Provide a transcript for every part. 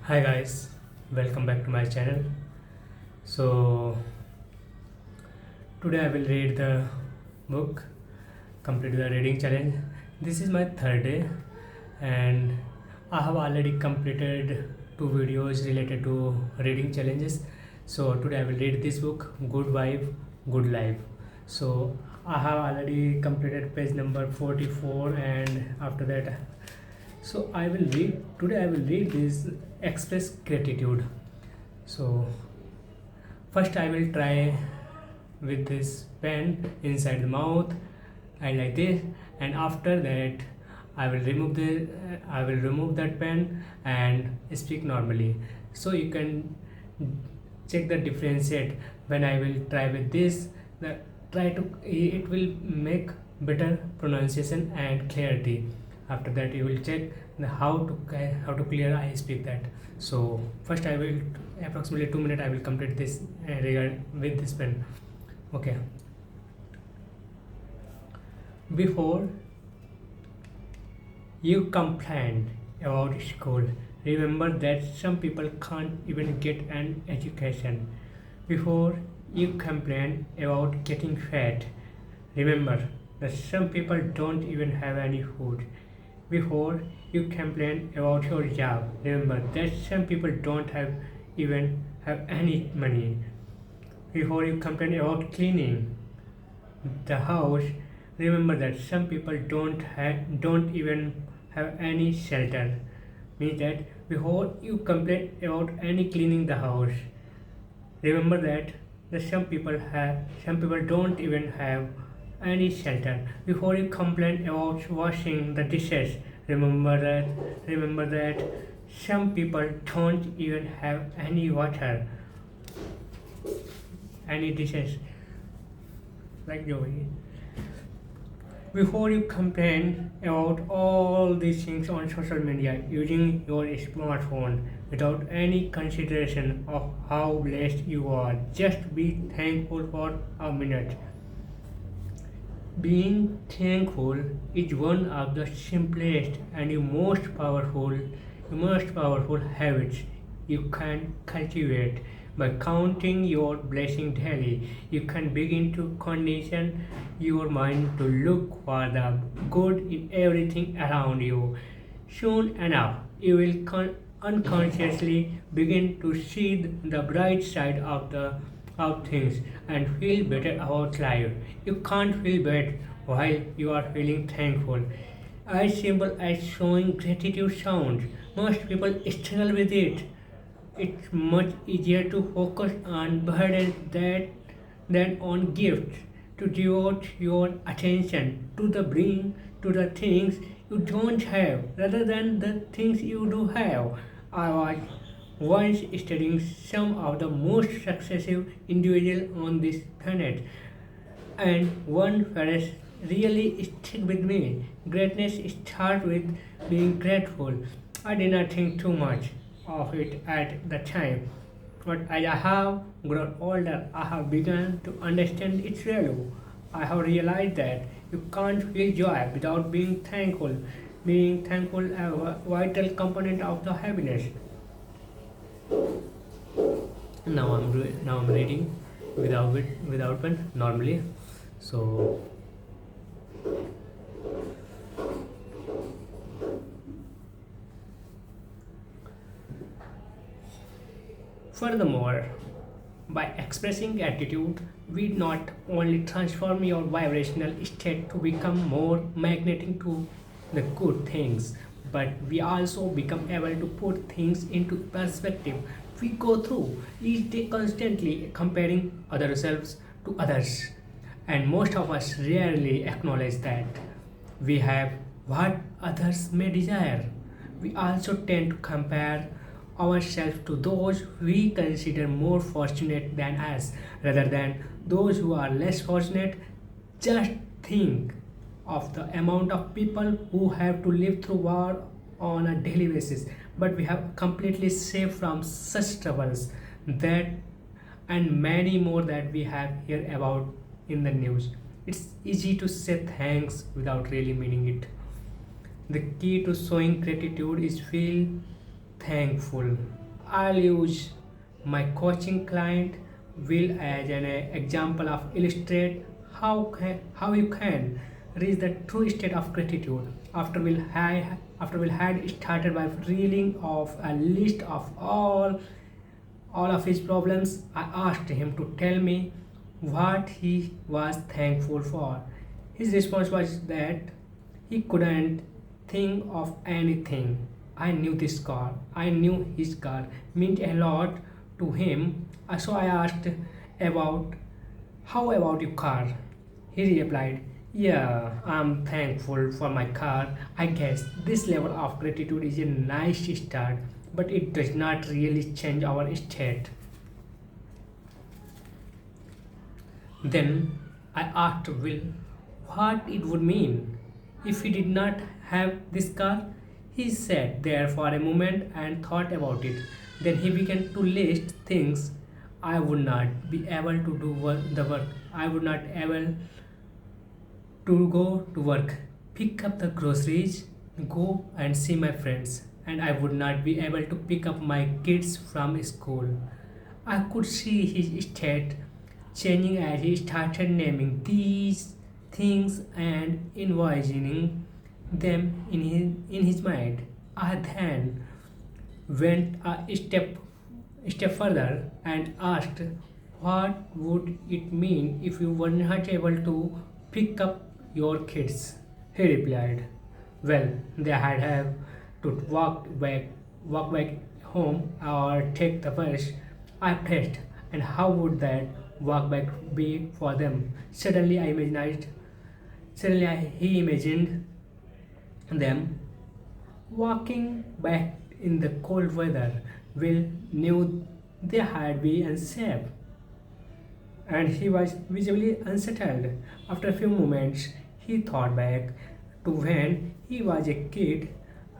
Hi guys, welcome back to my channel. So today I will read the book, complete the reading challenge. This is my third day and I have already completed two videos related to reading challenges. So today I will read this book, Good Vibe, Good Life. So I have already completed page number 44 and after that I will read today. I will read this express gratitude. So first I will try with this pen inside the mouth and like this, and after that I will remove that pen and speak normally. So you can check the differentiate when I will try with this. The try to it will make better pronunciation and clarity. After that you will check how to clear I speak that. So first I will approximately 2 minutes I will complete this with this pen. Okay. Before you complained about school, remember that some people can't even get an education. Before you complain about getting fat, remember that some people don't even have any food. Before you complain about your job, remember that some people don't even have any money. Before you complain about cleaning the house, remember that some people don't even have any shelter. Means that before you complain about any cleaning the house, remember that some people don't even have any shelter. Before you complain about washing the dishes, remember that some people don't even have any water, any dishes like Joey. Before you complain about all these things on social media using your smartphone without any consideration of how blessed you are, just be thankful for a minute. Being thankful is one of the simplest and most powerful habits you can cultivate. By counting your blessing daily, you can begin to condition your mind to look for the good in everything around you. Soon enough, you will unconsciously begin to see the bright side of things and feel better about life. You can't feel bad while you are feeling thankful. As simple as showing gratitude sounds, most people struggle with it. It's much easier to focus on burdens than on gifts. To devote your attention to the things you don't have rather than the things you do have. I was once studying some of the most successful individuals on this planet, and one phrase really stuck with me. Greatness starts with being grateful. I did not think too much of it at the time, but as I have grown older, I have begun to understand its value. I have realized that you can't feel joy without being thankful. Being thankful is a vital component of the happiness. Now I'm reading without pen normally. So furthermore, by expressing gratitude, we not only transform your vibrational state to become more magnetic to the good things, but we also become able to put things into perspective. We go through each day constantly comparing ourselves to others, and most of us rarely acknowledge that we have what others may desire. We also tend to compare ourselves to those we consider more fortunate than us rather than those who are less fortunate. Just think of the amount of people who have to live through war on a daily basis, but we have completely saved from such troubles that and many more that we have heard about in the news. It's easy to say thanks without really meaning it. The key to showing gratitude is feel thankful. I'll use my coaching client will as an example of illustrate how you can reach the true state of gratitude. After we'll had started by reeling off a list of all of his problems, I asked him to tell me what he was thankful for. His response was that he couldn't think of anything. I knew his car meant a lot to him. So I asked about how about your car? He replied, yeah, I'm thankful for my car. I guess this level of gratitude is a nice start, but it does not really change our state. Then I asked Will what it would mean if he did not have this car. He sat there for a moment and thought about it. Then he began to list things I would not be able to do the work. I would not able to go to work, pick up the groceries, go and see my friends, and I would not be able to pick up my kids from school. I could see his state changing as he started naming these things and envisioning them in his mind. I then went a step further and asked what would it mean if you were not able to pick up your kids. He replied, well, they had have to walk back home or take the bus. I pressed, and how would that walk back be for them? He imagined them walking back in the cold weather. Will knew they had been unsafe, and he was visibly unsettled. After a few moments, he thought back to when he was a kid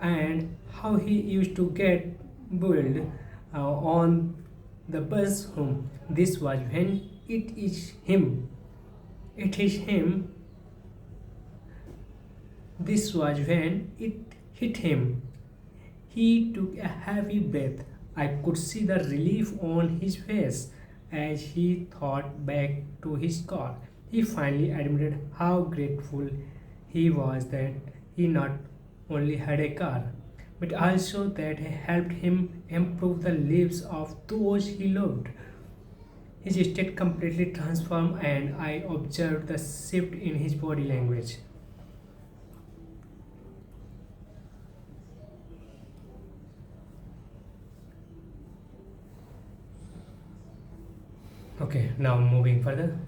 and how he used to get bullied on the bus home. This was when it is him. It is him. This was when it hit him. He took a heavy breath. I could see the relief on his face as he thought back to his car. He finally admitted how grateful he was that he not only had a car, but also that it helped him improve the lives of those he loved. His state completely transformed, and I observed the shift in his body language. Okay, now moving further.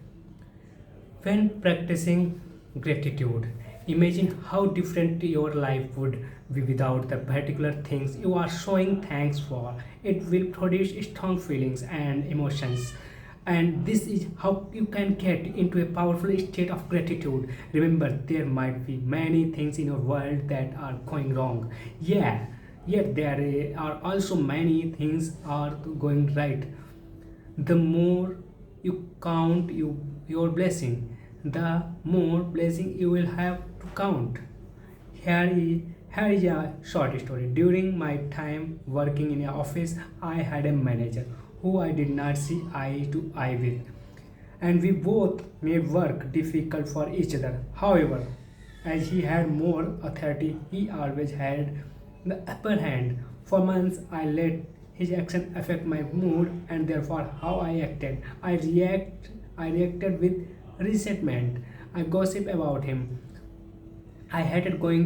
When practicing gratitude, imagine how different your life would be without the particular things you are showing thanks for. It will produce strong feelings and emotions. And this is how you can get into a powerful state of gratitude. Remember, there might be many things in your world that are going wrong. Yeah, yet there are also many things are going right. The more you count your blessing, the more blessing you will have to count. Here is a short story. During my time working in an office, I had a manager who I did not see eye to eye with, and we both made work difficult for each other. However, as he had more authority, he always had the upper hand. For months, I let his action affect my mood and therefore how I acted. I reacted with resentment. I gossiped about him. I hated going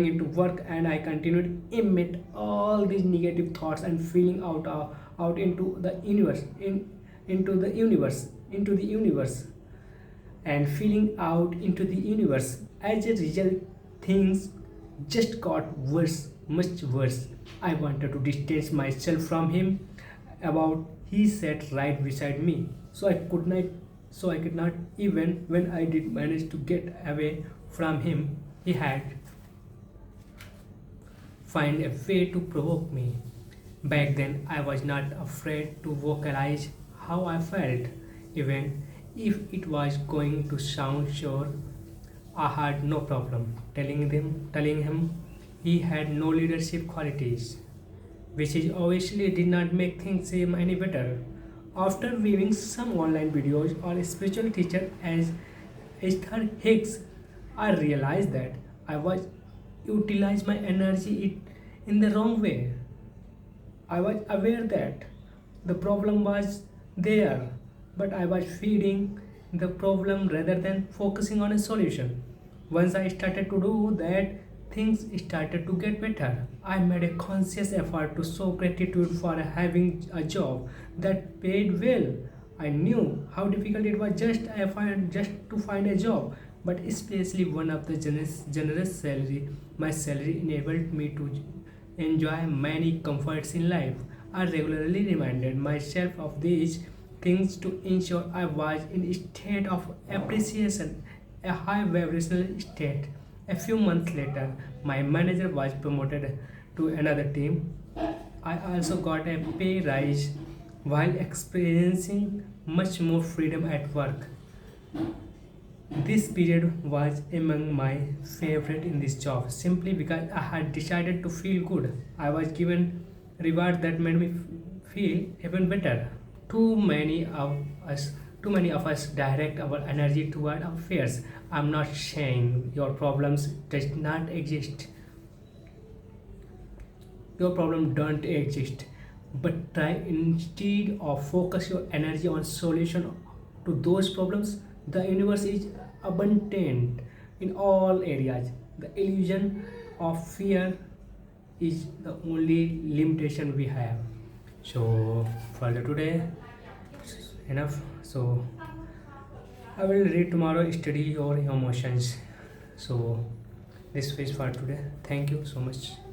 into work, and I continued to emit all these negative thoughts and feeling out into the universe, into the universe, and feeling out into the universe. As a result, things just got worse, much worse. I wanted to distance myself from him. About he sat right beside me, so I could not even when I did manage to get away from him, he had find a way to provoke me. Back then I was not afraid to vocalize how I felt, even if it was going to sound sure. I had no problem telling him he had no leadership qualities. which is obviously did not make things seem any better. After viewing some online videos on a spiritual teacher as Esther Hicks, I realized that I was utilizing my energy in the wrong way. I was aware that the problem was there, but I was feeding the problem rather than focusing on a solution. Once I started to do that, things started to get better. I made a conscious effort to show gratitude for having a job that paid well. I knew how difficult it was just to find a job, but especially one of the generous salary. My salary enabled me to enjoy many comforts in life. I regularly reminded myself of these things to ensure I was in a state of appreciation, a high vibrational state. A few months later, my manager was promoted to another team. I also got a pay rise while experiencing much more freedom at work. This period was among my favorite in this job simply because I had decided to feel good. I was given reward that made me feel even better. Too many of us too many of us direct our energy toward our fears. I'm not saying your problems does not exist. Your problem don't exist. But try instead of focus your energy on solution to those problems. The universe is abundant in all areas. The illusion of fear is the only limitation we have. So for the today, enough. So I will read tomorrow. Study your emotions. So this is for today. Thank you so much.